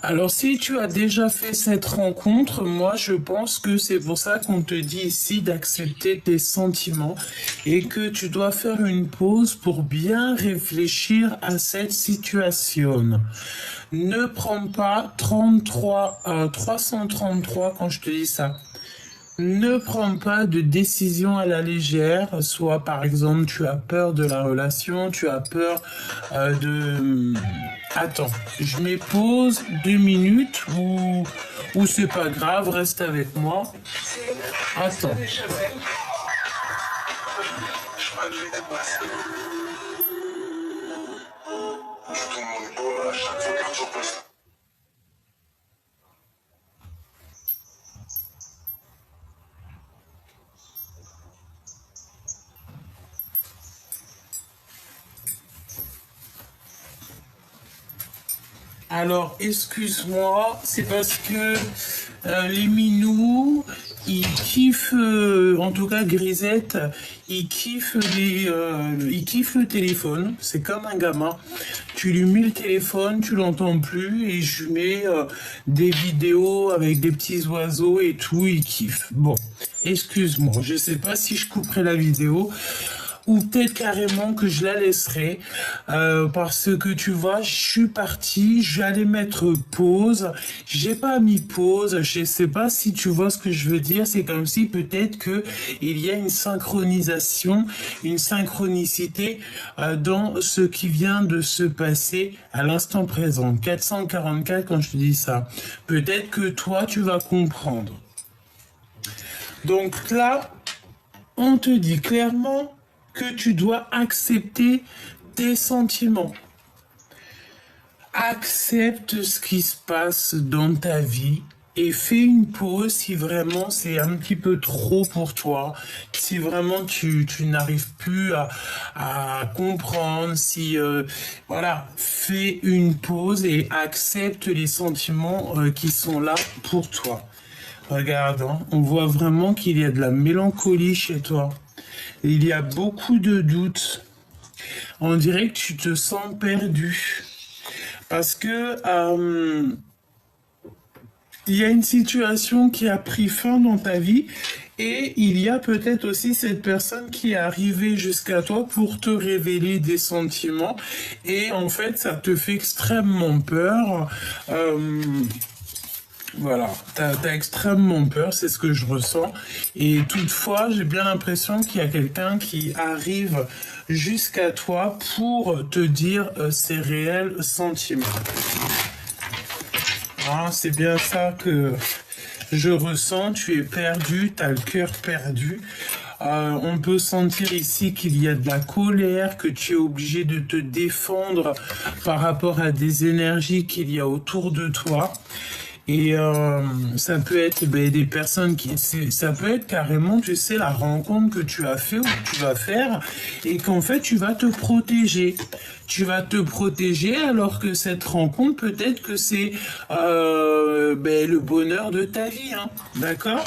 Alors, si tu as déjà fait cette rencontre, moi, je pense que c'est pour ça qu'on te dit ici d'accepter tes sentiments et que tu dois faire une pause pour bien réfléchir à cette situation. Ne prends pas 333 quand je te dis ça. Ne prends pas de décision à la légère, soit par exemple tu as peur de la relation, tu as peur de... Attends, je mets pause 2 minutes ou c'est pas grave, reste avec moi. Attends. Alors, excuse-moi, c'est parce que les minous, ils kiffent, en tout cas Grisette, ils kiffent le téléphone. C'est comme un gamin. Tu lui mets le téléphone, tu l'entends plus, et je lui mets des vidéos avec des petits oiseaux et tout, il kiffe. Bon, excuse-moi, je sais pas si je couperai la vidéo ou peut-être carrément que je la laisserai parce que tu vois, je suis partie, j'allais mettre pause, j'ai pas mis pause, je sais pas si tu vois ce que je veux dire, c'est comme si peut-être que il y a une synchronisation, une synchronicité dans ce qui vient de se passer à l'instant présent. 444 quand je te dis ça. Peut-être que toi tu vas comprendre. Donc là, on te dit clairement que tu dois accepter tes sentiments. Accepte ce qui se passe dans ta vie et fais une pause si vraiment c'est un petit peu trop pour toi, si vraiment tu n'arrives plus à comprendre, si voilà, fais une pause et accepte les sentiments qui sont là pour toi. Regarde, hein, on voit vraiment qu'il y a de la mélancolie chez toi. Il y a beaucoup de doutes. On dirait que tu te sens perdu. Parce que il y a une situation qui a pris fin dans ta vie et il y a peut-être aussi cette personne qui est arrivée jusqu'à toi pour te révéler des sentiments. Et en fait, ça te fait extrêmement peur. Voilà, t'as extrêmement peur, c'est ce que je ressens. Et toutefois, j'ai bien l'impression qu'il y a quelqu'un qui arrive jusqu'à toi pour te dire ses réels sentiments. Ah, c'est bien ça que je ressens, tu es perdu, t'as le cœur perdu. On peut sentir ici qu'il y a de la colère, que tu es obligé de te défendre par rapport à des énergies qu'il y a autour de toi. Et ça peut être des personnes ça peut être carrément, tu sais, la rencontre que tu as fait ou que tu vas faire et qu'en fait tu vas te protéger. Tu vas te protéger alors que cette rencontre, peut-être que c'est le bonheur de ta vie, hein, d'accord ?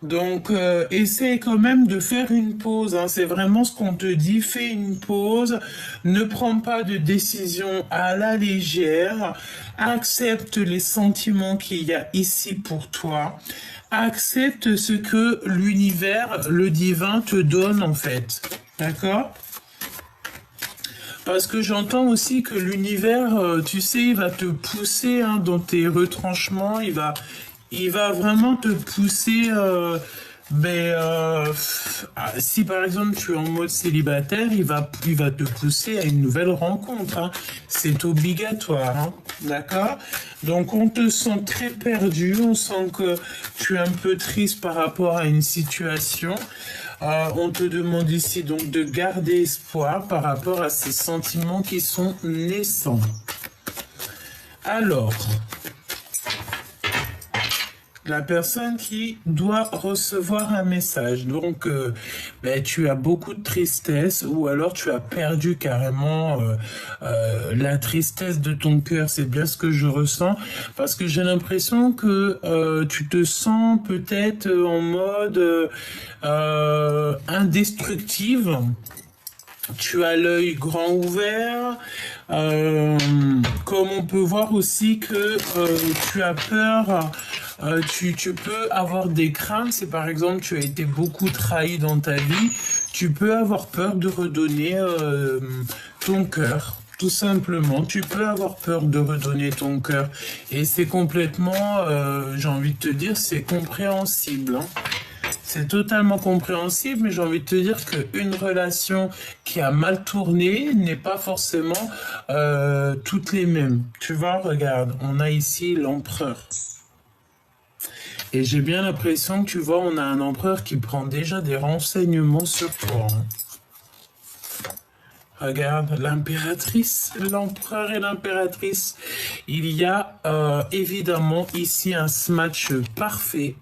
Donc, essaie quand même de faire une pause, hein. C'est vraiment ce qu'on te dit. Fais une pause. Ne prends pas de décision à la légère. Accepte les sentiments qu'il y a ici pour toi. Accepte ce que l'univers, le divin te donne en fait. D'accord ? Parce que j'entends aussi que l'univers, tu sais, il va te pousser hein, dans tes retranchements, il va vraiment te pousser. Si par exemple tu es en mode célibataire, il va te pousser à une nouvelle rencontre. Hein. C'est obligatoire, hein. D'accord? Donc on te sent très perdu, on sent que tu es un peu triste par rapport à une situation. On te demande ici donc de garder espoir par rapport à ces sentiments qui sont naissants. Alors, la personne qui doit recevoir un message. Donc, tu as beaucoup de tristesse ou alors tu as perdu carrément la tristesse de ton cœur. C'est bien ce que je ressens parce que j'ai l'impression que tu te sens peut-être en mode indestructible. Tu as l'œil grand ouvert, Comme on peut voir aussi que tu as peur, tu peux avoir des craintes. C'est par exemple, tu as été beaucoup trahi dans ta vie. Tu peux avoir peur de redonner ton cœur. Tout simplement, tu peux avoir peur de redonner ton cœur. Et c'est complètement, j'ai envie de te dire, c'est compréhensible, hein. C'est totalement compréhensible, mais j'ai envie de te dire qu'une relation qui a mal tourné n'est pas forcément toutes les mêmes. Tu vois, regarde, on a ici l'empereur. Et j'ai bien l'impression que, tu vois, on a un empereur qui prend déjà des renseignements sur toi, hein. Regarde, l'impératrice, l'empereur et l'impératrice. Il y a évidemment ici un match parfait.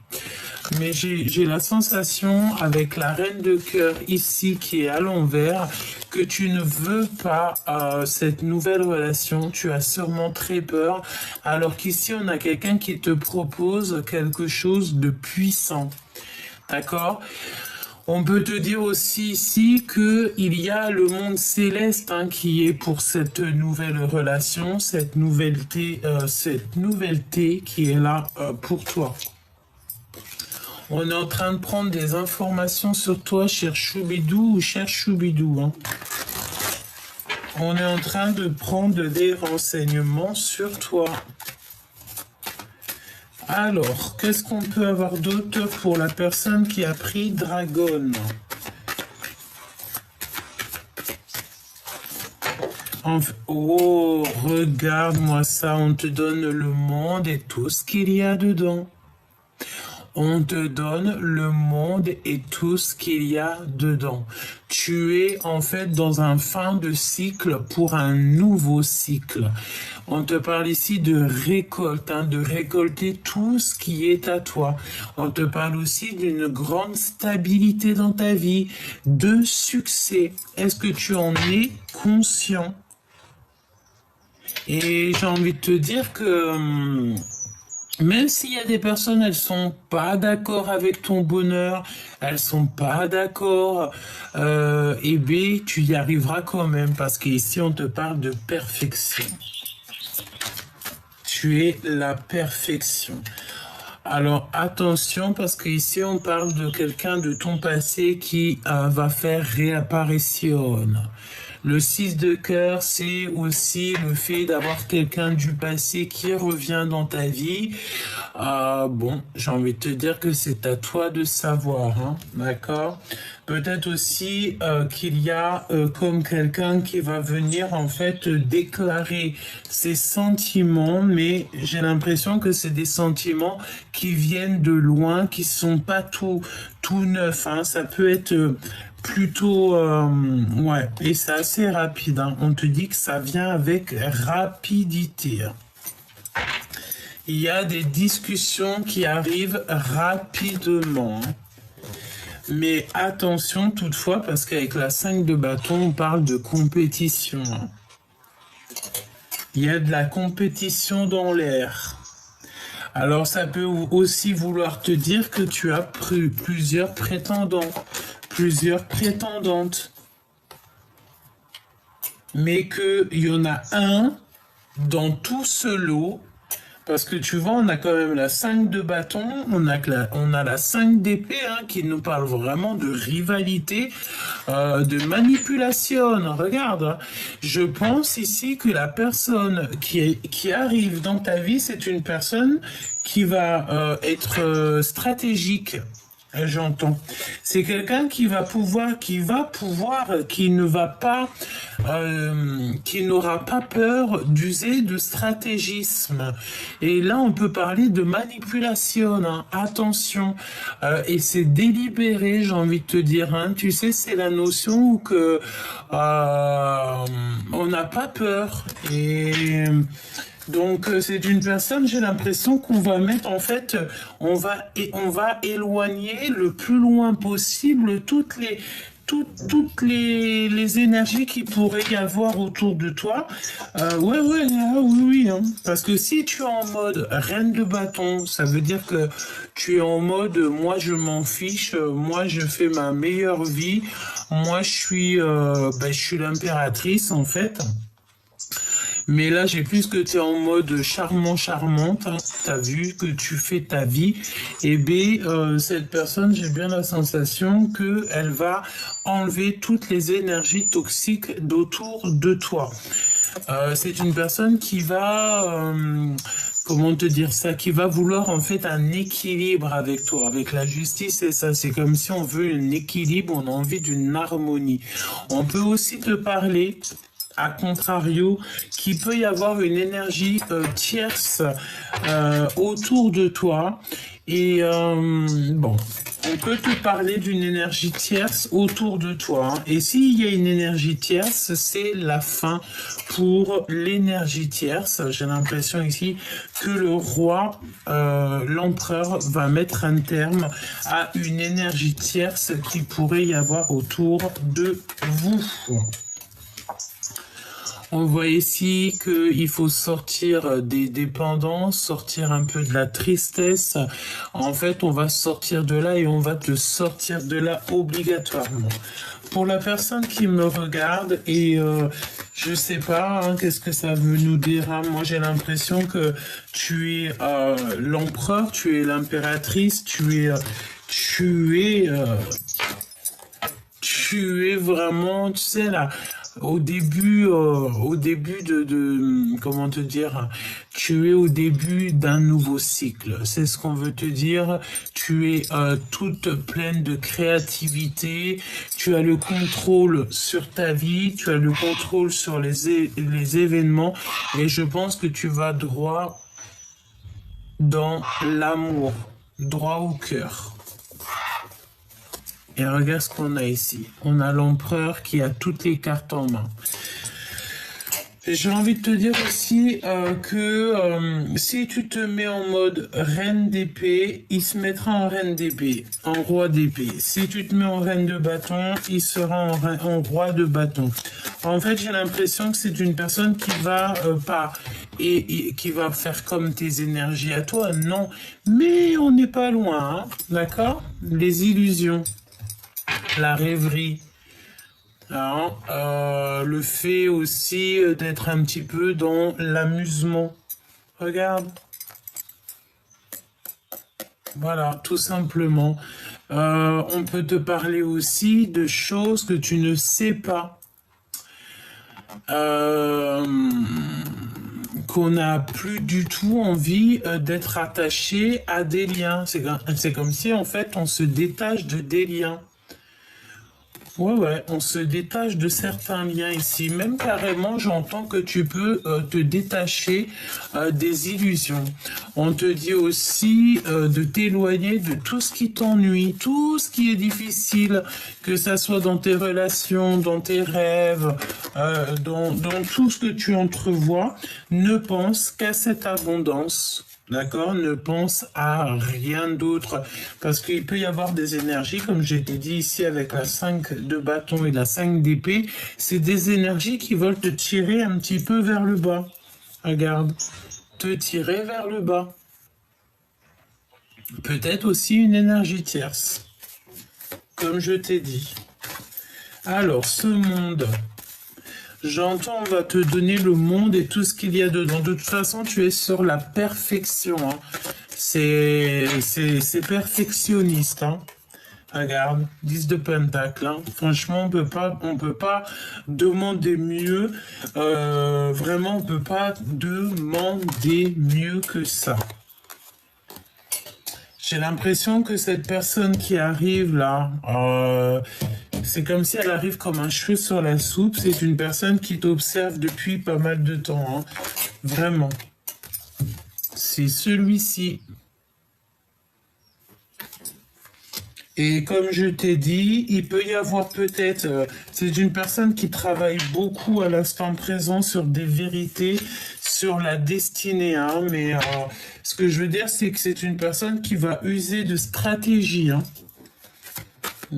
Mais j'ai la sensation, avec la reine de cœur ici qui est à l'envers, que tu ne veux pas cette nouvelle relation. Tu as sûrement très peur. Alors qu'ici, on a quelqu'un qui te propose quelque chose de puissant. D'accord ? On peut te dire aussi ici qu'il y a le monde céleste, hein, qui est pour cette nouvelle relation, cette nouvelleté qui est là pour toi. On est en train de prendre des informations sur toi, cher Choubidou ou cher Choubidou, hein. On est en train de prendre des renseignements sur toi. Alors, qu'est-ce qu'on peut avoir d'autre pour la personne qui a pris Dragon? Oh, regarde-moi ça, on te donne le monde et tout ce qu'il y a dedans. On te donne le monde et tout ce qu'il y a dedans. Tu es en fait dans un fin de cycle pour un nouveau cycle. On te parle ici de récolte, hein, de récolter tout ce qui est à toi. On te parle aussi d'une grande stabilité dans ta vie, de succès. Est-ce que tu en es conscient? Et j'ai envie de te dire que même s'il y a des personnes, elles sont pas d'accord avec ton bonheur, elles sont pas d'accord, eh bien, tu y arriveras quand même, parce qu'ici, on te parle de perfection. Tu es la perfection. Alors, attention, parce qu'ici, on parle de quelqu'un de ton passé qui va faire réapparition. Le 6 de cœur, c'est aussi le fait d'avoir quelqu'un du passé qui revient dans ta vie. Bon, j'ai envie de te dire que c'est à toi de savoir, hein, d'accord? Peut-être aussi qu'il y a comme quelqu'un qui va venir en fait déclarer ses sentiments, mais j'ai l'impression que c'est des sentiments qui viennent de loin, qui sont pas tout neufs, hein. Ça peut être plutôt, ouais, et c'est assez rapide, hein. On te dit que ça vient avec rapidité. Il y a des discussions qui arrivent rapidement, hein. Mais attention toutefois, parce qu'avec la 5 de bâton, on parle de compétition, hein. Il y a de la compétition dans l'air. Alors ça peut aussi vouloir te dire que tu as plusieurs prétendants, plusieurs prétendantes, mais qu'il y en a un dans tout ce lot, parce que tu vois, on a quand même la 5 de bâton, on a la 5 d'épée, hein, qui nous parle vraiment de rivalité, de manipulation. Regarde, hein, je pense ici que la personne qui arrive dans ta vie, c'est une personne qui va être stratégique. J'entends. C'est quelqu'un qui ne va pas, qui n'aura pas peur d'user de stratégisme. Et là, on peut parler de manipulation, hein. Attention. Et c'est délibéré, j'ai envie de te dire, hein. Tu sais, c'est la notion que on n'a pas peur. Et donc c'est une personne, j'ai l'impression qu'on va mettre, en fait, on va éloigner le plus loin possible toutes les énergies qui pourrait y avoir autour de toi. Oui, hein. Parce que si tu es en mode reine de bâton, ça veut dire que tu es en mode moi je m'en fiche, moi je fais ma meilleure vie, moi je suis l'impératrice en fait. Mais là, j'ai plus que tu es en mode charmante. Hein. Tu as vu que tu fais ta vie. Et B, cette personne, j'ai bien la sensation qu'elle va enlever toutes les énergies toxiques d'autour de toi. C'est une personne qui va... comment te dire ça, qui va vouloir en fait un équilibre avec toi, avec la justice, c'est ça, c'est comme si on veut un équilibre, on a envie d'une harmonie. On peut aussi te parler, à contrario, qu'il peut y avoir une énergie tierce autour de toi. Et bon, on peut te parler d'une énergie tierce autour de toi. Hein. Et s'il y a une énergie tierce, c'est la fin pour l'énergie tierce. J'ai l'impression ici que le roi, l'empereur, va mettre un terme à une énergie tierce qui pourrait y avoir autour de vous. On voit ici qu'il faut sortir des dépendances, sortir un peu de la tristesse. En fait, on va sortir de là et on va te sortir de là obligatoirement. Pour la personne qui me regarde et je sais pas, hein, qu'est-ce que ça veut nous dire. Hein. Moi, j'ai l'impression que tu es l'empereur, tu es l'impératrice, tu es vraiment, tu sais là. Au début de comment te dire, tu es au début d'un nouveau cycle. C'est ce qu'on veut te dire. Tu es toute pleine de créativité. Tu as le contrôle sur ta vie. Tu as le contrôle sur les événements. Et je pense que tu vas droit dans l'amour, droit au cœur. Et regarde ce qu'on a ici. On a l'empereur qui a toutes les cartes en main. J'ai envie de te dire aussi que si tu te mets en mode reine d'épée, il se mettra en reine d'épée, en roi d'épée. Si tu te mets en reine de bâton, il sera en roi de bâton. En fait, j'ai l'impression que c'est une personne qui va pas et qui va faire comme tes énergies à toi. Non, mais on n'est pas loin, hein, d'accord? Les illusions. La rêverie, hein, le fait aussi d'être un petit peu dans l'amusement. Regarde. Voilà, tout simplement. On peut te parler aussi de choses que tu ne sais pas. Qu'on n'a plus du tout envie d'être attaché à des liens. C'est comme si, en fait, on se détache de des liens. Ouais, on se détache de certains liens ici. Même carrément, j'entends que tu peux te détacher des illusions. On te dit aussi de t'éloigner de tout ce qui t'ennuie, tout ce qui est difficile, que ça soit dans tes relations, dans tes rêves, dans tout ce que tu entrevois. Ne pense qu'à cette abondance. D'accord, ne pense à rien d'autre, parce qu'il peut y avoir des énergies, comme j'ai dit ici avec la 5 de bâton et la 5 d'épée, c'est des énergies qui veulent te tirer un petit peu vers le bas. Regarde, te tirer vers le bas. Peut-être aussi une énergie tierce, comme je t'ai dit. Alors, ce monde... J'entends, on va te donner le monde et tout ce qu'il y a dedans. De toute façon, tu es sur la perfection. Hein. C'est perfectionniste. Hein. Regarde, 10 de pentacle. Hein. Franchement, on peut pas demander mieux. Vraiment, on peut pas demander mieux que ça. J'ai l'impression que cette personne qui arrive là, c'est comme si elle arrive comme un cheveu sur la soupe. C'est une personne qui t'observe depuis pas mal de temps. Hein. Vraiment. C'est celui-ci. Et comme je t'ai dit, il peut y avoir peut-être... c'est une personne qui travaille beaucoup à l'instant présent sur des vérités, sur la destinée. Hein, mais ce que je veux dire, c'est que c'est une personne qui va user de stratégie. Hein.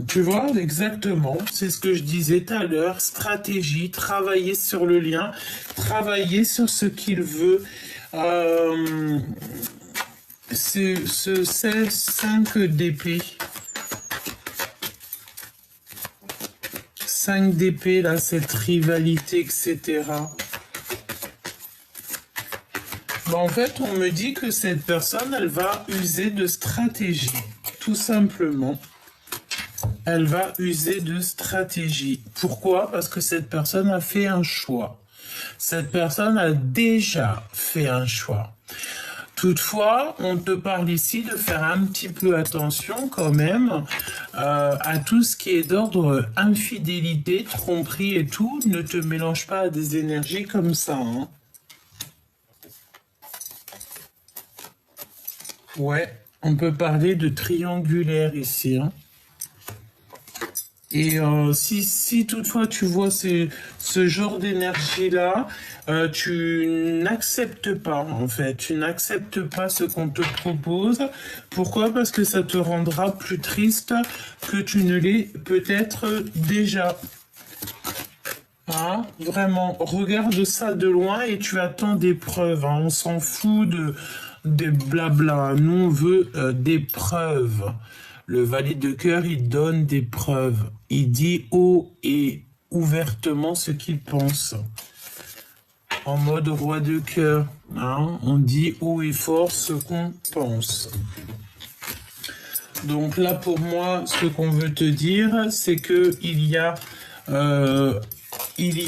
Tu vois, exactement, c'est ce que je disais tout à l'heure, stratégie, travailler sur le lien, travailler sur ce qu'il veut. C'est ce 5 d'épée. 5 d'épée, là, cette rivalité, etc. Bah, en fait, on me dit que cette personne, elle va user de stratégie, tout simplement. Elle va user de stratégie. Pourquoi? Parce que cette personne a fait un choix. Cette personne a déjà fait un choix. Toutefois, on te parle ici de faire un petit peu attention quand même à tout ce qui est d'ordre infidélité, tromperie et tout. Ne te mélange pas à des énergies comme ça, hein. Ouais, on peut parler de triangulaire ici, hein. Et si toutefois tu vois ce genre d'énergie-là, tu n'acceptes pas en fait, tu n'acceptes pas ce qu'on te propose. Pourquoi? Parce que ça te rendra plus triste que tu ne l'es peut-être déjà. Hein? Vraiment, regarde ça de loin et tu attends des preuves, hein. On s'en fout des blabla. Nous, on veut des preuves. Le valet de cœur, il donne des preuves. Il dit haut et ouvertement ce qu'il pense. En mode roi de cœur, hein, on dit haut et fort ce qu'on pense. Donc là, pour moi, ce qu'on veut te dire, c'est que il y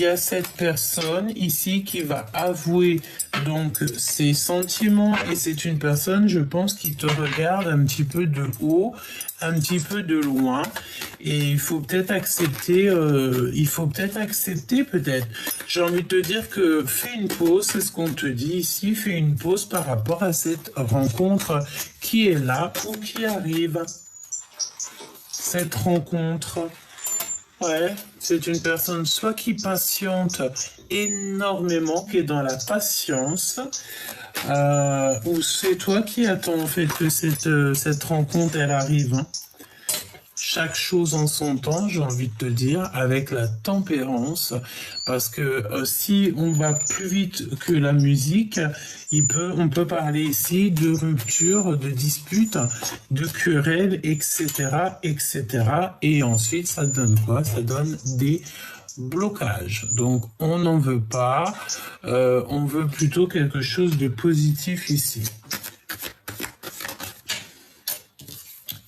a cette personne ici qui va avouer donc ses sentiments et c'est une personne, je pense, qui te regarde un petit peu de haut, un petit peu de loin et il faut peut-être accepter, peut-être. J'ai envie de te dire que fais une pause, c'est ce qu'on te dit ici, fais une pause par rapport à cette rencontre qui est là ou qui arrive. Cette rencontre. Ouais, c'est une personne soit qui patiente énormément, qui est dans la patience, ou c'est toi qui attends en fait que cette rencontre elle arrive, hein. Chaque chose en son temps, j'ai envie de te dire, avec la tempérance, parce que si on va plus vite que la musique, on peut parler ici de rupture, de dispute, de querelle, etc., etc. Et ensuite, ça donne quoi? Ça donne des blocages. Donc, on n'en veut pas, on veut plutôt quelque chose de positif ici.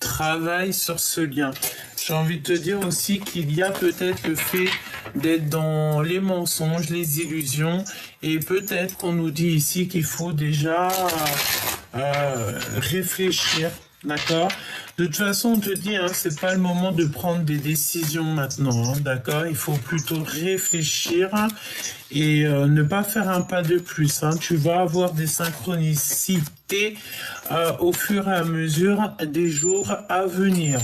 Travaille sur ce lien. J'ai envie de te dire aussi qu'il y a peut-être le fait d'être dans les mensonges, les illusions, et peut-être qu'on nous dit ici qu'il faut déjà réfléchir, d'accord? De toute façon, on te dit, hein, c'est pas le moment de prendre des décisions maintenant, hein, d'accord? Il faut plutôt réfléchir et ne pas faire un pas de plus, hein. Tu vas avoir des synchronicités au fur et à mesure des jours à venir.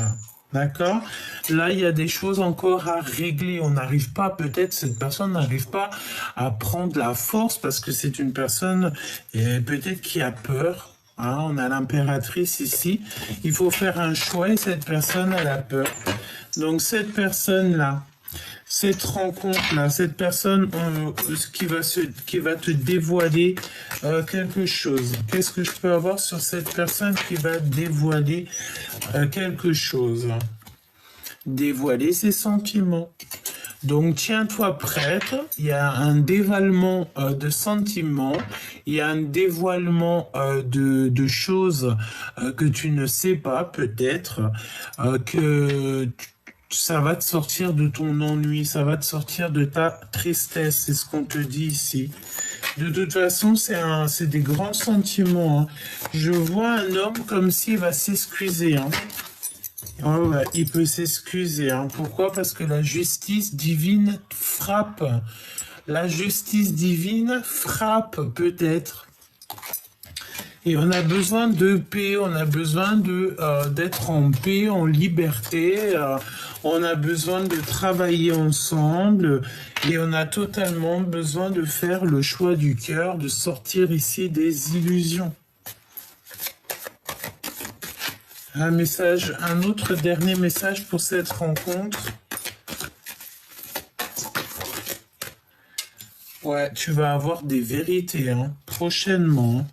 D'accord? Là, il y a des choses encore à régler. On n'arrive pas, peut-être, cette personne n'arrive pas à prendre la force parce que c'est une personne peut-être qui a peur. Hein, on a l'impératrice ici. Il faut faire un choix et cette personne, elle a peur. Donc, cette personne-là, cette rencontre-là, cette personne qui va te dévoiler quelque chose. Qu'est-ce que je peux avoir sur cette personne qui va dévoiler quelque chose? Dévoiler ses sentiments. Donc, tiens-toi prête. Il y a un dévoilement de sentiments. Il y a un dévoilement de choses que tu ne sais pas, peut-être, que ça va te sortir de ton ennui, ça va te sortir de ta tristesse, c'est ce qu'on te dit ici. De toute façon, c'est des grands sentiments, hein. Je vois un homme comme s'il va s'excuser, hein. Oh ouais, il peut s'excuser, hein. Pourquoi? Parce que la justice divine frappe. La justice divine frappe, peut-être. Et on a besoin de paix, on a besoin d'être en paix, en liberté, on a besoin de travailler ensemble et on a totalement besoin de faire le choix du cœur, de sortir ici des illusions. Un autre dernier message pour cette rencontre. Ouais, tu vas avoir des vérités, hein, prochainement.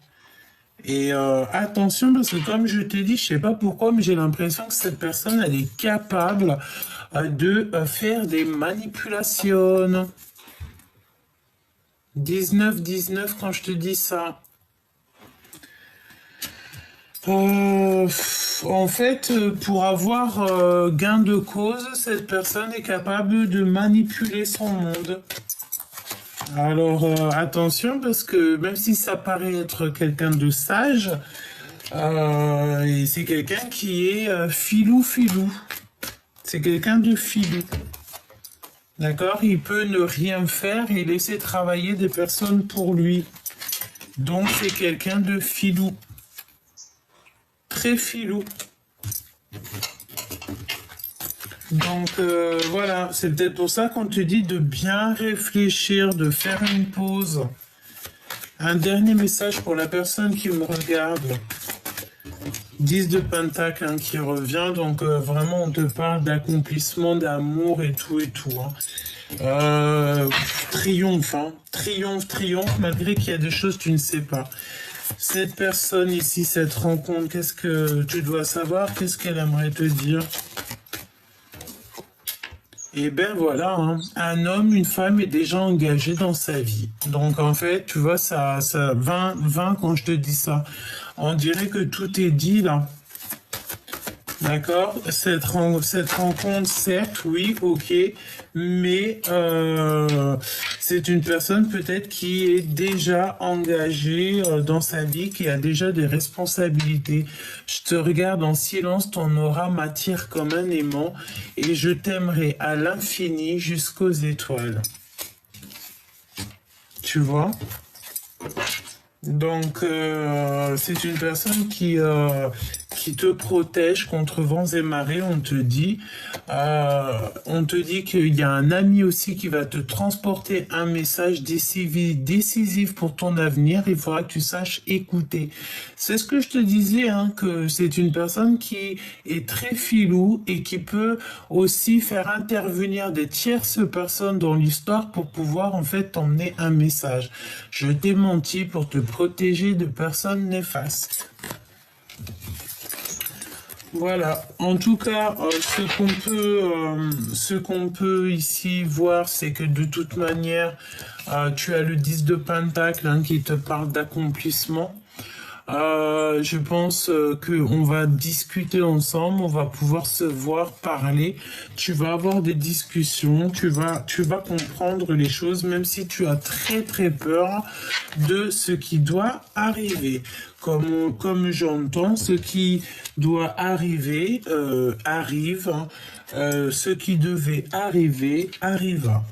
Et attention, parce que comme je t'ai dit, je sais pas pourquoi, mais j'ai l'impression que cette personne, elle est capable de faire des manipulations. 19-19 quand je te dis ça. En fait, pour avoir gain de cause, cette personne est capable de manipuler son monde. Alors attention, parce que même si ça paraît être quelqu'un de sage, et c'est quelqu'un qui est filou-filou. C'est quelqu'un de filou. D'accord? Il peut ne rien faire et laisser travailler des personnes pour lui. Donc c'est quelqu'un de filou. Très filou. Donc voilà, c'est peut-être pour ça qu'on te dit de bien réfléchir, de faire une pause. Un dernier message pour la personne qui me regarde. 10 de Pentacle hein, qui revient, donc vraiment on te parle d'accomplissement, d'amour et tout hein. Triomphe, hein. Triomphe, malgré qu'il y a des choses que tu ne sais pas. Cette personne ici, cette rencontre, qu'est-ce que tu dois savoir? Qu'est-ce qu'elle aimerait te dire? Et ben voilà, hein. Un homme, une femme est déjà engagé dans sa vie. Donc en fait, tu vois, ça 20 quand je te dis ça. On dirait que tout est dit là. D'accord? Cette rencontre, certes, oui, ok, mais c'est une personne peut-être qui est déjà engagée dans sa vie, qui a déjà des responsabilités. Je te regarde en silence, ton aura m'attire comme un aimant et je t'aimerai à l'infini jusqu'aux étoiles. Tu vois? Donc, c'est une personne qui te protège contre vents et marées, on te dit. On te dit qu'il y a un ami aussi qui va te transporter un message décisif pour ton avenir. Il faudra que tu saches écouter. C'est ce que je te disais, hein, que c'est une personne qui est très filou et qui peut aussi faire intervenir des tierces personnes dans l'histoire pour pouvoir en fait t'emmener un message. Je t'ai menti pour te protéger de personnes néfastes. Voilà. En tout cas, ce qu'on peut ici voir, c'est que de toute manière, tu as le 10 de Pentacle hein, qui te parle d'accomplissement. Je pense qu'on va discuter ensemble, on va pouvoir se voir, parler. Tu vas avoir des discussions, tu vas comprendre les choses, même si tu as très très peur de ce qui doit arriver. Comme j'entends, ce qui doit arriver arrive. Hein. Ce qui devait arriver arriva.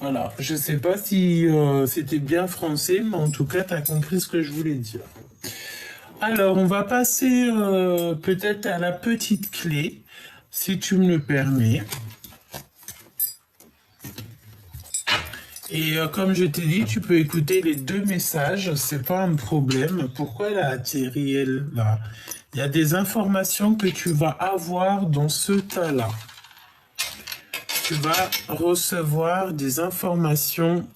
Voilà, je sais pas si c'était bien français, mais en tout cas, tu as compris ce que je voulais dire. Alors, on va passer peut-être à la petite clé, si tu me le permets. Et comme je t'ai dit, tu peux écouter les deux messages, c'est pas un problème. Pourquoi elle a atterri, elle, là? Il y a des informations que tu vas avoir dans ce tas-là. Tu vas recevoir des informations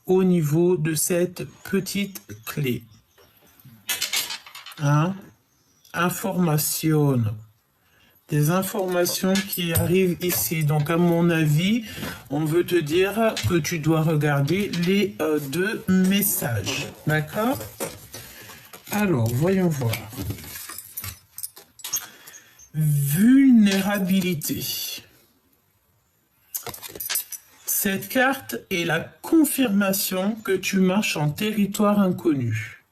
au niveau de cette petite clé. Hein? Information. Des informations qui arrivent ici. Donc, à mon avis, on veut te dire que tu dois regarder les deux messages. D'accord? Alors, voyons voir. Vulnérabilité. Cette carte est la confirmation que tu marches en territoire inconnu,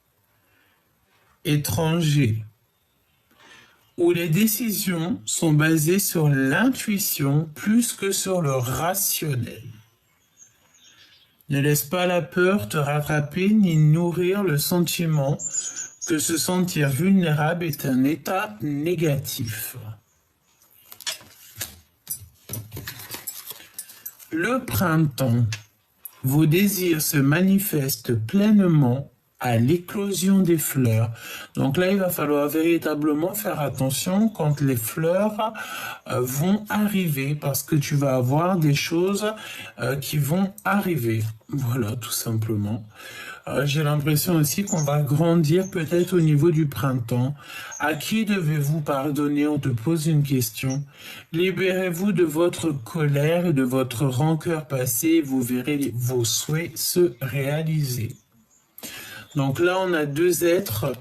étranger, où les décisions sont basées sur l'intuition plus que sur le rationnel. Ne laisse pas la peur te rattraper ni nourrir le sentiment que se sentir vulnérable est un état négatif. Le printemps, vos désirs se manifestent pleinement à l'éclosion des fleurs. Donc là, il va falloir véritablement faire attention quand les fleurs vont arriver, parce que tu vas avoir des choses qui vont arriver. Voilà, tout simplement. J'ai l'impression aussi qu'on va grandir peut-être au niveau du printemps. À qui devez-vous pardonner? On te pose une question. Libérez-vous de votre colère et de votre rancœur passée et vous verrez vos souhaits se réaliser. Donc là, on a deux êtres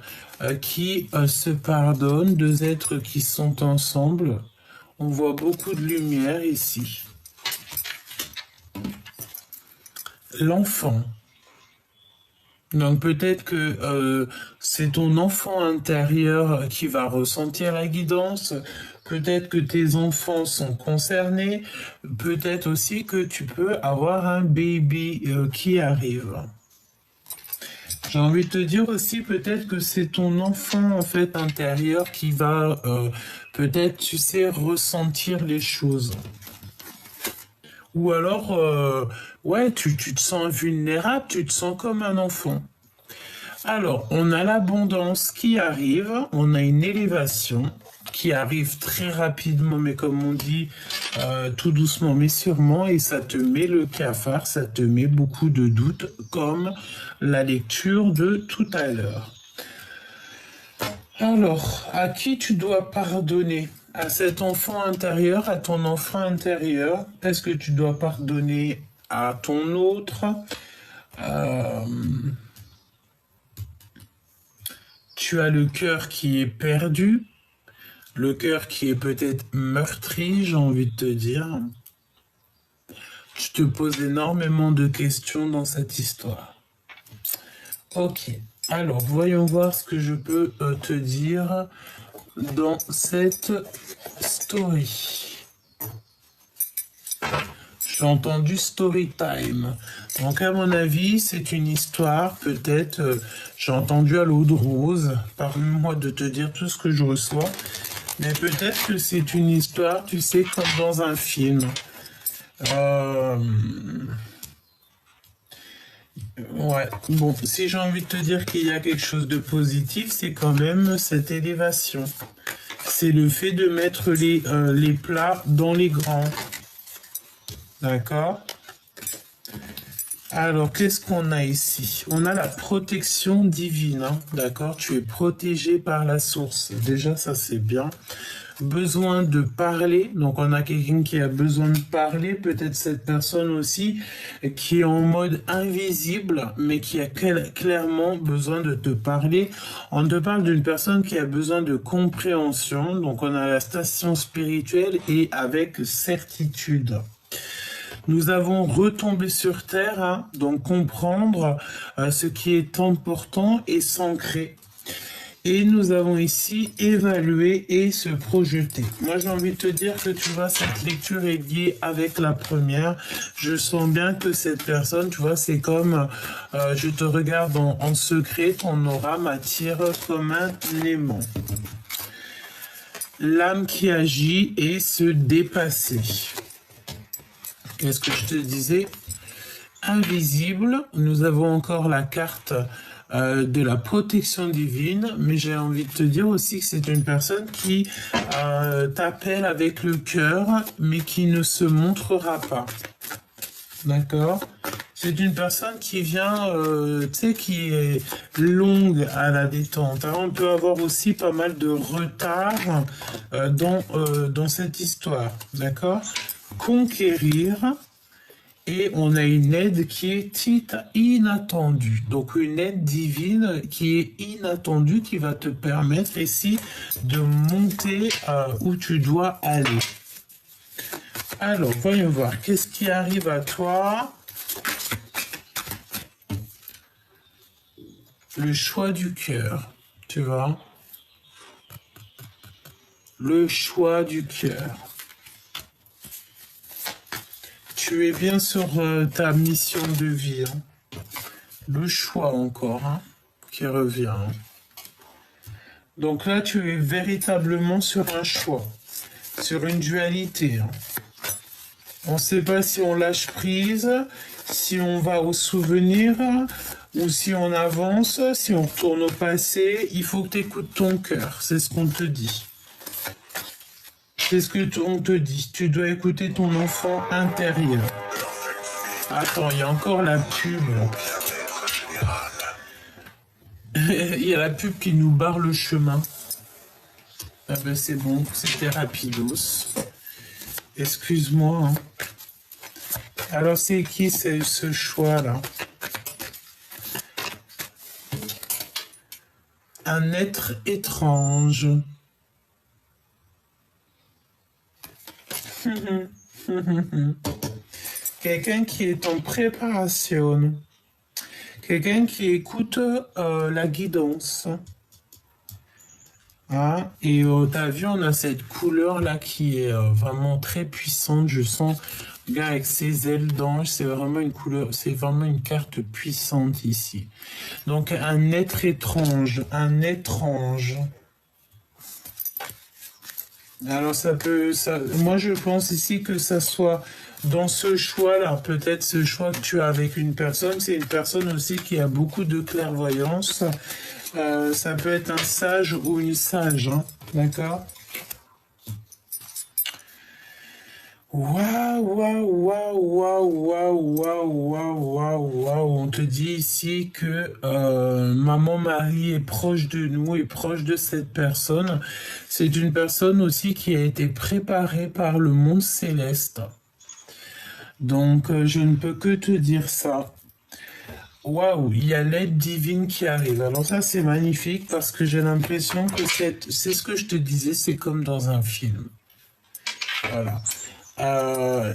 qui se pardonnent, deux êtres qui sont ensemble. On voit beaucoup de lumière ici. L'enfant. Donc peut-être que c'est ton enfant intérieur qui va ressentir la guidance. Peut-être que tes enfants sont concernés. Peut-être aussi que tu peux avoir un baby qui arrive. J'ai envie de te dire aussi peut-être que c'est ton enfant en fait intérieur qui va peut-être, tu sais, ressentir les choses. Ou alors, ouais, tu te sens vulnérable, tu te sens comme un enfant. Alors, on a l'abondance qui arrive, on a une élévation qui arrive très rapidement, mais comme on dit, tout doucement mais sûrement, et ça te met le cafard, ça te met beaucoup de doutes, comme la lecture de tout à l'heure. Alors, à qui tu dois pardonner? À cet enfant intérieur, à ton enfant intérieur? Est-ce que tu dois pardonner à ton autre? Tu as le cœur qui est perdu, le cœur qui est peut-être meurtri, j'ai envie de te dire. Tu te poses énormément de questions dans cette histoire. Ok, alors voyons voir ce que je peux te dire dans cette story. J'ai entendu story time. Donc à mon avis, c'est une histoire, peut-être, j'ai entendu à l'eau de rose, pardonne-moi de te dire tout ce que je reçois, mais peut-être que c'est une histoire, tu sais, comme dans un film. Ouais, bon, si j'ai envie de te dire qu'il y a quelque chose de positif, c'est quand même cette élévation. C'est le fait de mettre les plats dans les grands. D'accord? Alors, qu'est-ce qu'on a ici? On a la protection divine, hein, d'accord? Tu es protégé par la source. Déjà, ça, c'est bien. Besoin de parler. Donc, on a quelqu'un qui a besoin de parler. Peut-être cette personne aussi qui est en mode invisible, mais qui a clairement besoin de te parler. On te parle d'une personne qui a besoin de compréhension. Donc, on a la station spirituelle et avec certitude. Nous avons retombé sur Terre, hein, donc comprendre ce qui est important et s'ancrer. Et nous avons ici évalué et se projeter. Moi, j'ai envie de te dire que tu vois, cette lecture est liée avec la première. Je sens bien que cette personne, tu vois, c'est comme je te regarde en secret, ton aura m'attire comme un aimant. L'âme qui agit et se dépasser. Qu'est-ce que je te disais? Invisible, nous avons encore la carte de la protection divine, mais j'ai envie de te dire aussi que c'est une personne qui t'appelle avec le cœur, mais qui ne se montrera pas. D'accord? C'est une personne qui vient, tu sais, qui est longue à la détente. Alors, on peut avoir aussi pas mal de retard dans cette histoire. D'accord? Conquérir, et on a une aide qui est inattendue. Donc une aide divine qui est inattendue, qui va te permettre ici de monter où tu dois aller. Alors, voyons voir, qu'est-ce qui arrive à toi? Le choix du cœur, tu vois? Le choix du cœur. Tu es bien sur ta mission de vie. Hein. Le choix encore, hein, qui revient. Hein. Donc là, tu es véritablement sur un choix, sur une dualité. Hein. On ne sait pas si on lâche prise, si on va au souvenir, ou si on avance, si on retourne au passé. Il faut que tu écoutes ton cœur, c'est ce qu'on te dit. C'est ce qu'on te dit. Tu dois écouter ton enfant intérieur. Attends, il y a encore la pub. Il y a la pub qui nous barre le chemin. Ah ben c'est bon, c'était rapidos. Excuse-moi. Hein. Alors c'est qui ce choix-là? un être étrange. Quelqu'un qui est en préparation. Quelqu'un qui écoute la guidance. Ah, et t'as vu, on a cette couleur là qui est vraiment très puissante. Je sens, regarde, avec ses ailes d'ange, c'est vraiment une couleur, c'est vraiment une carte puissante ici. Donc un être étrange, un étrange. Alors moi je pense ici que ça soit dans ce choix-là, peut-être ce choix que tu as avec une personne, c'est une personne aussi qui a beaucoup de clairvoyance. Ça peut être un sage ou une sage, hein, d'accord? Waouh, waouh, waouh, waouh, waouh, waouh, waouh, waouh, waouh. On te dit ici que Maman Marie est proche de nous, est proche de cette personne. C'est une personne aussi qui a été préparée par le monde céleste. Donc, je ne peux que te dire ça. Waouh, il y a l'aide divine qui arrive. Alors ça, c'est magnifique parce que j'ai l'impression que c'est ce que je te disais, c'est comme dans un film. Voilà.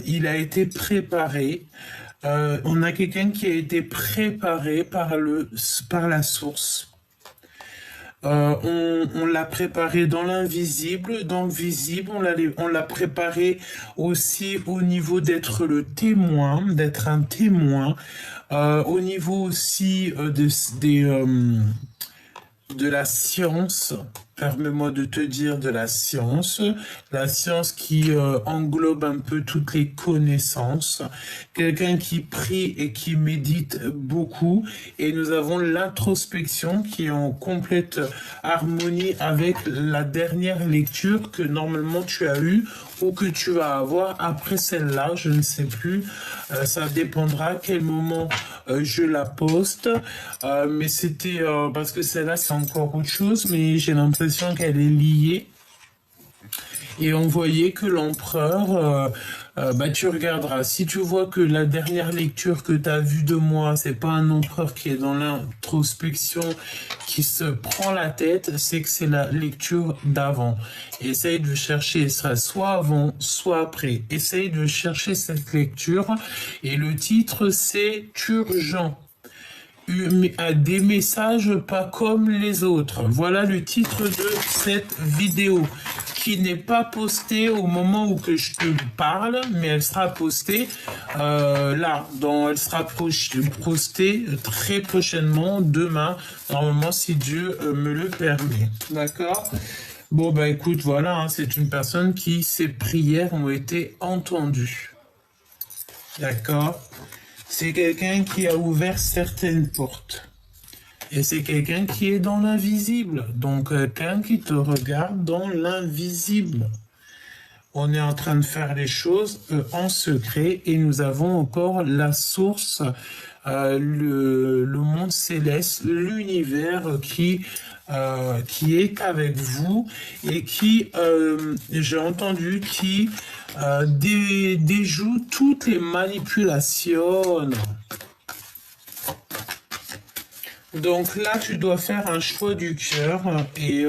Il a été préparé. On a quelqu'un qui a été préparé par la source. On l'a préparé dans l'invisible, dans le visible, on l'a préparé aussi au niveau d'être le témoin, d'être un témoin, au niveau aussi de la science. Permets-moi de te dire de la science qui englobe un peu toutes les connaissances, quelqu'un qui prie et qui médite beaucoup, et nous avons l'introspection qui est en complète harmonie avec la dernière lecture que normalement tu as eue ou que tu vas avoir après celle-là, je ne sais plus, ça dépendra à quel moment je la poste, mais c'était parce que celle-là c'est encore autre chose, mais j'ai l'impression qu'elle est liée. Et on voyait que l'empereur, tu regarderas, si tu vois que la dernière lecture que tu as vue de moi, c'est pas un empereur qui est dans l'introspection, qui se prend la tête, c'est que c'est la lecture d'avant. Essaye de chercher, ça soit avant, soit après. Essaye de chercher cette lecture. Et le titre, c'est Urgent. Des messages pas comme les autres. Voilà le titre de cette vidéo qui n'est pas postée au moment où que je te parle, mais elle sera postée elle sera postée très prochainement, demain, normalement si Dieu me le permet. D'accord? Bon bah écoute, voilà, hein, c'est une personne qui ses prières ont été entendues. D'accord? C'est quelqu'un qui a ouvert certaines portes. Et c'est quelqu'un qui est dans l'invisible. Donc, quelqu'un qui te regarde dans l'invisible. On est en train de faire les choses en secret et nous avons encore la source, le monde céleste, l'univers qui est avec vous et qui, j'ai entendu, qui déjoue toutes les manipulations. Donc là, tu dois faire un choix du cœur et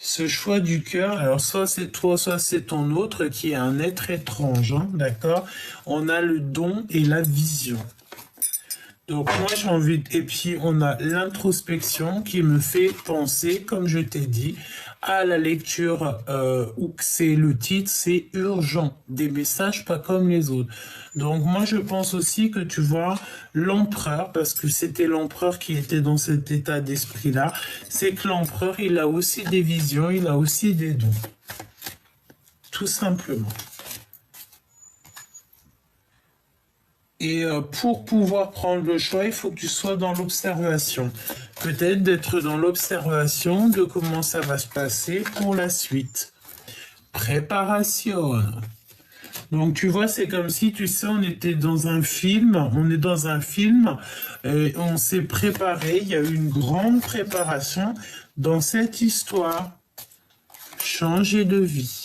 ce choix du cœur, alors soit c'est toi, soit c'est ton autre qui est un être étrange, hein, d'accord? On a le don et la vision. Donc moi j'ai envie, et puis on a l'introspection qui me fait penser, comme je t'ai dit, à la lecture où c'est le titre, c'est urgent, des messages pas comme les autres. Donc moi je pense aussi que tu vois l'empereur, parce que c'était l'empereur qui était dans cet état d'esprit-là, c'est que l'empereur il a aussi des visions, il a aussi des dons. Tout simplement. Et pour pouvoir prendre le choix, il faut que tu sois dans l'observation. Peut-être d'être dans l'observation de comment ça va se passer pour la suite. Préparation. Donc tu vois, c'est comme si, tu sais, on était dans un film, et on s'est préparé, il y a eu une grande préparation dans cette histoire. Changer de vie.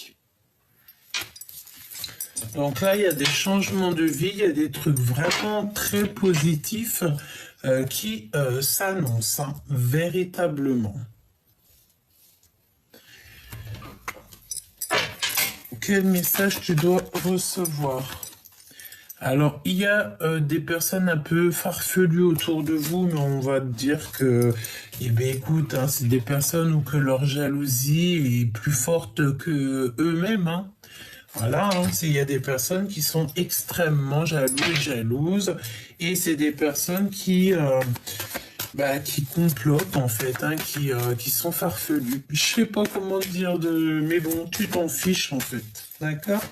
Donc là, il y a des changements de vie, il y a des trucs vraiment très positifs qui s'annoncent, hein, véritablement. quel message tu dois recevoir? Alors, il y a des personnes un peu farfelues autour de vous, mais on va te dire que, eh bien, écoute, hein, c'est des personnes où que leur jalousie est plus forte que eux-mêmes, hein. Voilà, hein, il y a des personnes qui sont extrêmement jalouses, et c'est des personnes qui complotent en fait, hein, qui sont farfelues. Je sais pas comment dire mais bon, tu t'en fiches en fait, d'accord?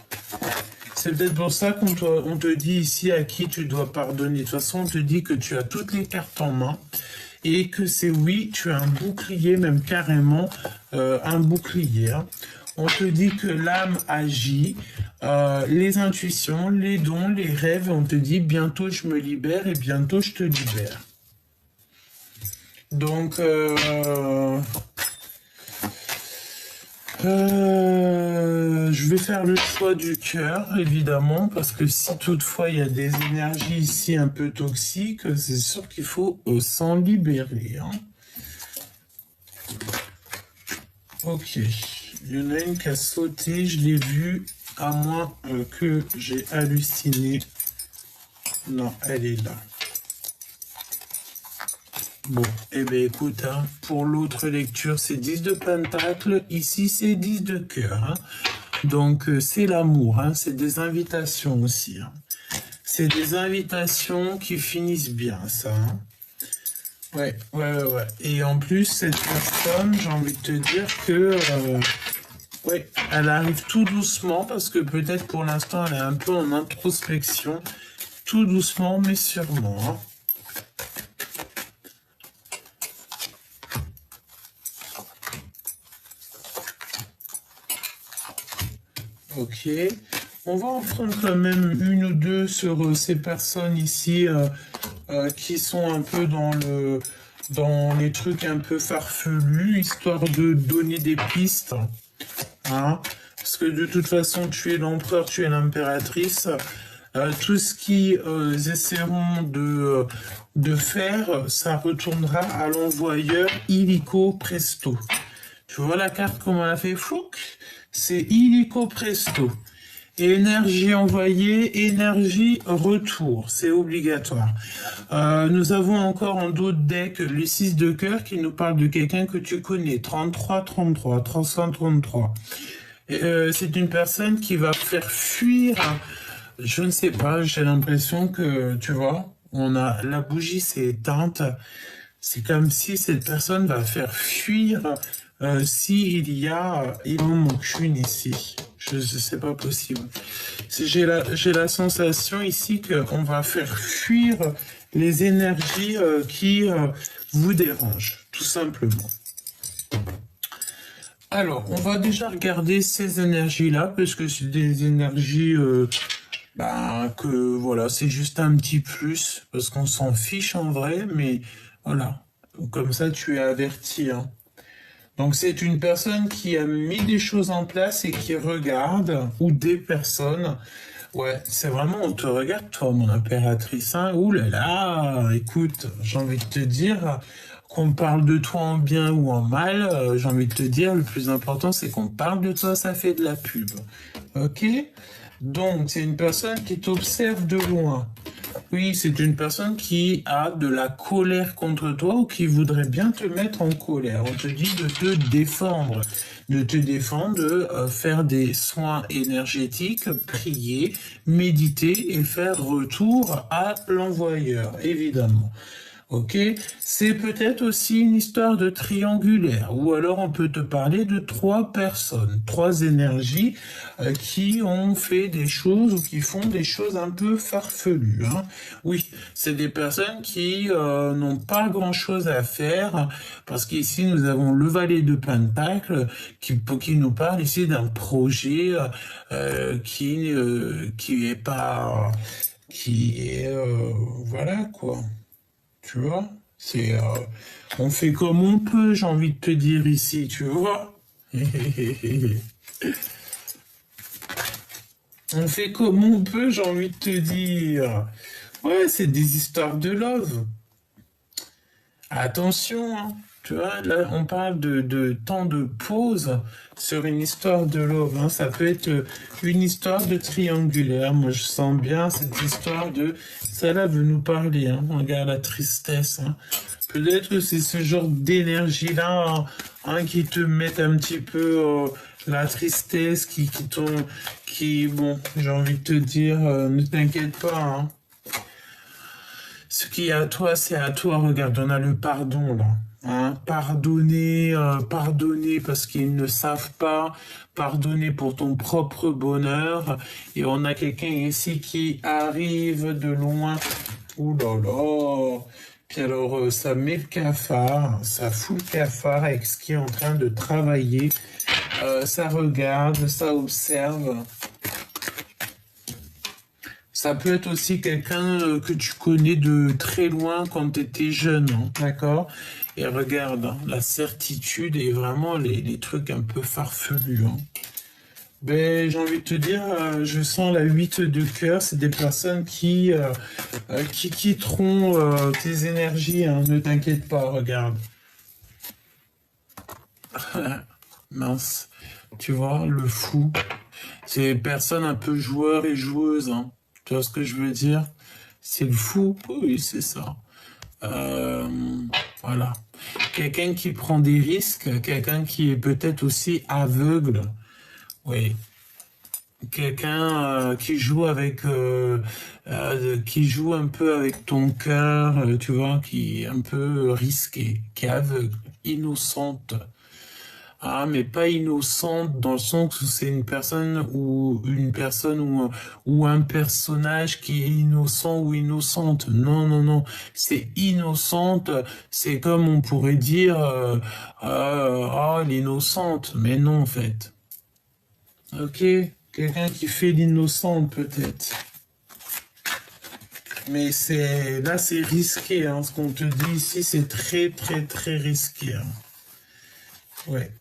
C'est peut-être pour ça on te dit ici à qui tu dois pardonner. De toute façon, on te dit que tu as toutes les cartes en main et que oui, tu as un bouclier, même carrément un bouclier, hein. On te dit que l'âme agit, les intuitions, les dons, les rêves, on te dit bientôt je me libère et bientôt je te libère. Donc, je vais faire le choix du cœur, évidemment, parce que si toutefois il y a des énergies ici un peu toxiques, c'est sûr qu'il faut s'en libérer, hein. Ok, il y en a une qui a sauté, je l'ai vue, à moins que j'ai halluciné. Non, elle est là. Bon, eh bien écoute, hein, pour l'autre lecture, c'est 10 de pentacle, ici c'est 10 de cœur, hein. Donc c'est l'amour, hein, c'est des invitations aussi, hein. C'est des invitations qui finissent bien, ça, hein. Ouais. Et en plus, cette personne, j'ai envie de te dire que, ouais, elle arrive tout doucement, parce que peut-être pour l'instant, elle est un peu en introspection, tout doucement, mais sûrement, hein. Ok, on va en prendre quand même une ou deux sur ces personnes ici qui sont un peu dans les trucs un peu farfelus, histoire de donner des pistes, hein, parce que de toute façon tu es l'empereur, tu es l'impératrice, tout ce qu'ils essaieront de faire, ça retournera à l'envoyeur illico presto. Tu vois la carte comment elle a fait flouc? C'est illico presto. Énergie envoyée, énergie retour. C'est obligatoire. Nous avons encore en d'autres decks le 6 de cœur qui nous parle de quelqu'un que tu connais. 33, 33, 333. C'est une personne qui va faire fuir, je ne sais pas, j'ai l'impression que, tu vois, la bougie s'est éteinte. C'est comme si cette personne va faire fuir il en manque une ici. C'est pas possible. J'ai la sensation ici qu'on va faire fuir les énergies qui vous dérangent, tout simplement. Alors, on va déjà regarder ces énergies-là, parce que c'est des énergies que voilà, c'est juste un petit plus, parce qu'on s'en fiche en vrai, mais voilà, comme ça tu es averti, hein. Donc c'est une personne qui a mis des choses en place et qui regarde, ou des personnes. Ouais, c'est vraiment, on te regarde, toi, mon impératrice, hein. Ouh là là, écoute, j'ai envie de te dire, qu'on parle de toi en bien ou en mal, j'ai envie de te dire, le plus important, c'est qu'on parle de toi, ça fait de la pub. Ok? Donc, c'est une personne qui t'observe de loin. Oui, c'est une personne qui a de la colère contre toi ou qui voudrait bien te mettre en colère. On te dit de te défendre, de faire des soins énergétiques, prier, méditer et faire retour à l'envoyeur, évidemment. Ok, c'est peut-être aussi une histoire de triangulaire, ou alors on peut te parler de 3 personnes, 3 énergies qui ont fait des choses ou qui font des choses un peu farfelues, hein. Oui, c'est des personnes qui n'ont pas grand-chose à faire, parce qu'ici nous avons le valet de Pentacle qui nous parle ici d'un projet qui est pas, qui est voilà quoi. Tu vois, on fait comme on peut, j'ai envie de te dire ici, tu vois. On fait comme on peut, j'ai envie de te dire. Ouais, c'est des histoires de love. Attention, hein. Tu vois, là, on parle de temps de pause sur une histoire de love, hein. Ça peut être une histoire de triangulaire. Moi, je sens bien cette histoire de... Celle-là veut nous parler, hein. Regarde la tristesse, hein. Peut-être que c'est ce genre d'énergie-là, hein, qui te met un petit peu la tristesse, bon, j'ai envie de te dire, ne t'inquiète pas, hein. Ce qui est à toi, c'est à toi. Regarde, on a le pardon là. Hein. Pardonner, pardonner parce qu'ils ne savent pas, pardonner pour ton propre bonheur. Et on a quelqu'un ici qui arrive de loin. Ouh là là. Puis alors, ça met le cafard, ça fout le cafard avec ce qui est en train de travailler. Ça regarde, ça observe. Ça peut être aussi quelqu'un que tu connais de très loin quand tu étais jeune, hein, d'accord? Et regarde, hein, la certitude et vraiment les trucs un peu farfelus. Hein. Ben, j'ai envie de te dire, je sens la 8 de cœur, c'est des personnes qui quitteront tes énergies, hein, ne t'inquiète pas, regarde. Mince, tu vois, le fou. C'est des personnes un peu joueurs et joueuses, hein. Tu vois ce que je veux dire? C'est le fou, oui, c'est ça. Euh, voilà. Quelqu'un qui prend des risques, quelqu'un qui est peut-être aussi aveugle, oui. Quelqu'un qui joue un peu avec ton cœur, tu vois, qui est un peu risqué, qui est aveugle, innocente. Ah, mais pas innocente dans le sens où c'est ou un personnage qui est innocent ou innocente. Non, non, non. C'est innocente. C'est comme on pourrait dire, l'innocente. Mais non, en fait. Ok? Quelqu'un qui fait l'innocente, peut-être. Mais là, c'est risqué, hein. Ce qu'on te dit ici, c'est très, très, très risqué, hein. Ouais.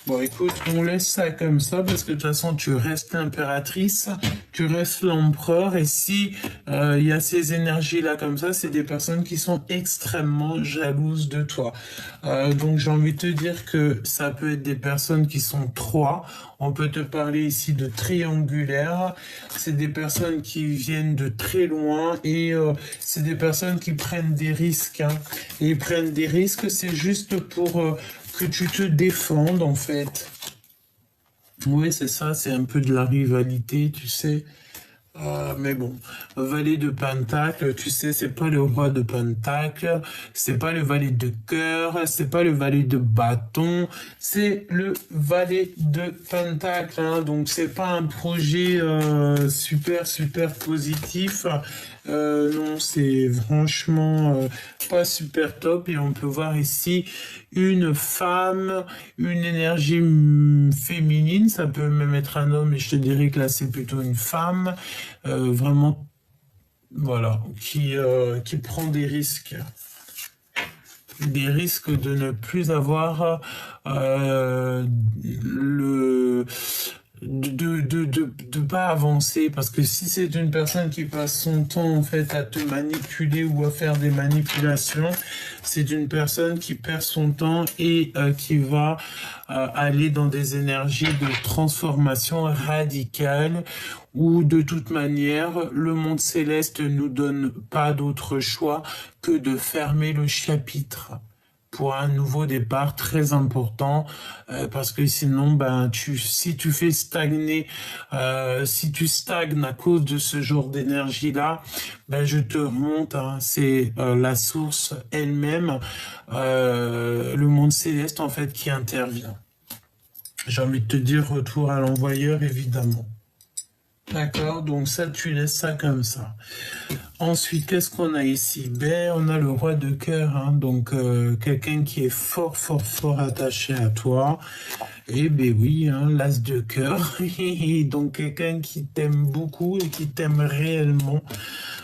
Bon, écoute, on laisse ça comme ça parce que de toute façon, tu restes l'impératrice, tu restes l'empereur et si il y a ces énergies-là comme ça, c'est des personnes qui sont extrêmement jalouses de toi. Donc, j'ai envie de te dire que ça peut être des personnes qui sont trois. On peut te parler ici de triangulaire. C'est des personnes qui viennent de très loin et c'est des personnes qui prennent des risques. Hein. Et ils prennent des risques, c'est juste pour... que tu te défendes en fait. Oui, c'est ça, c'est un peu de la rivalité, tu sais. Mais bon, valet de Pentacle, tu sais, c'est pas le roi de Pentacle, c'est pas le valet de cœur, c'est pas le valet de bâton, c'est le valet de Pentacle. Hein, donc c'est pas un projet super super positif. Non, c'est franchement pas super top et on peut voir ici une femme, une énergie féminine, ça peut même être un homme et je te dirais que là c'est plutôt une femme, vraiment, voilà, qui prend des risques. Des risques de ne plus avoir de pas avancer parce que si c'est une personne qui passe son temps en fait à te manipuler ou à faire des manipulations, c'est une personne qui perd son temps et qui va aller dans des énergies de transformation radicale où de toute manière le monde céleste nous donne pas d'autre choix que de fermer le chapitre pour un nouveau départ très important parce que sinon si tu fais stagner si tu stagnes à cause de ce genre d'énergie là je te remonte hein, c'est la source elle-même le monde céleste en fait qui intervient. J'ai envie de te dire retour à l'envoyeur évidemment. D'accord, donc ça tu laisses ça comme ça. Ensuite, qu'est-ce qu'on a ici? On a le roi de cœur, hein, donc quelqu'un qui est fort, fort, fort attaché à toi. Et oui, hein, l'as de cœur. Donc quelqu'un qui t'aime beaucoup et qui t'aime réellement.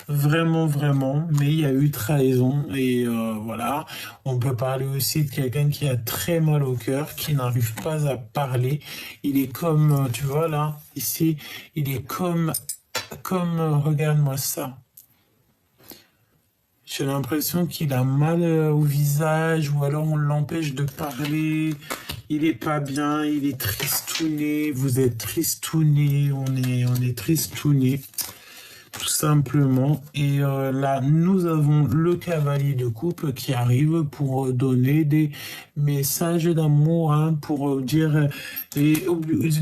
Vraiment, vraiment. Mais il y a eu trahison. Et voilà. On peut parler aussi de quelqu'un qui a très mal au cœur, qui n'arrive pas à parler. Il est comme, tu vois là, ici, il est comme regarde-moi ça. J'ai l'impression qu'il a mal au visage ou alors on l'empêche de parler. Il est pas bien, il est tristouné. Vous êtes tristouné, on est tristouné. Tout simplement. Et là, nous avons le cavalier de coupe qui arrive pour donner des messages d'amour, hein, pour dire... et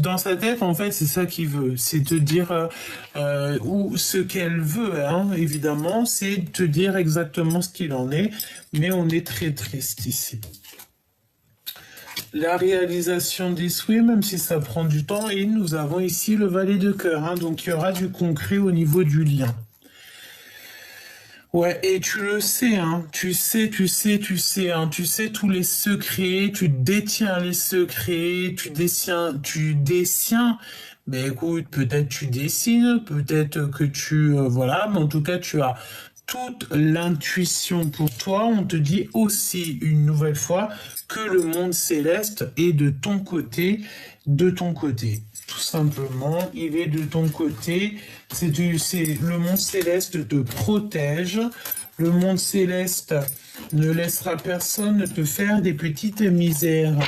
dans sa tête, en fait, c'est ça qu'il veut. C'est te dire ou ce qu'elle veut, hein, évidemment, c'est te dire exactement ce qu'il en est. Mais on est très triste ici. La réalisation des souhaits, même si ça prend du temps, et nous avons ici le valet de cœur, hein, donc il y aura du concret au niveau du lien. Ouais, et tu le sais, hein, tu sais, hein, tu sais tous les secrets, tu détiens les secrets, tu dessines, mais écoute, peut-être tu dessines, peut-être que voilà, mais en tout cas, tu as toute l'intuition pour toi. On te dit aussi une nouvelle fois que le monde céleste est de ton côté, tout simplement, il est de ton côté. Le monde céleste te protège. Le monde céleste ne laissera personne te faire des petites misères.